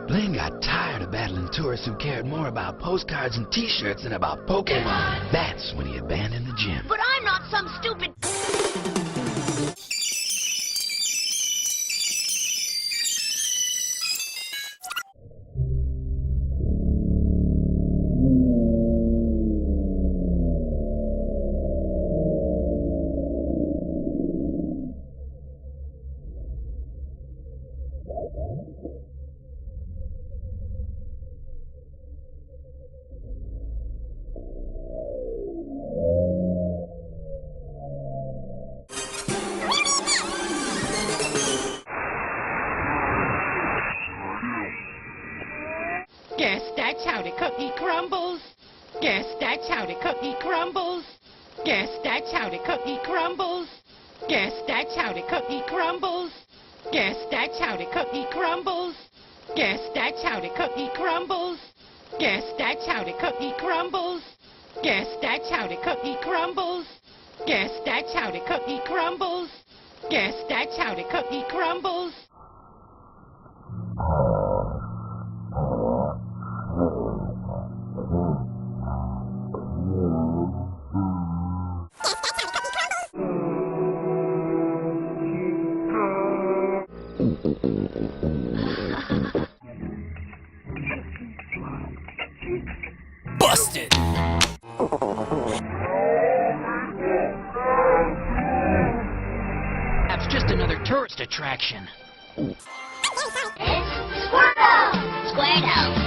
Blaine got tired of battling tourists who cared more about postcards and t-shirts than about Pokemon. That's when he abandoned the gym. But I'm not some stupid... Guess that's how the cookie crumbles. Guess that's how the cookie crumbles. Guess that's how the cookie crumbles. Guess that's how the cookie crumbles. Guess that's how the cookie crumbles. Guess that's how the cookie crumbles. Guess that's how the cookie crumbles. Guess that's how the cookie crumbles. Guess that's how the cookie crumbles. Guess that's how the cookie crumbles. Busted! That's just another tourist attraction. It's Squirtle! Squirtle!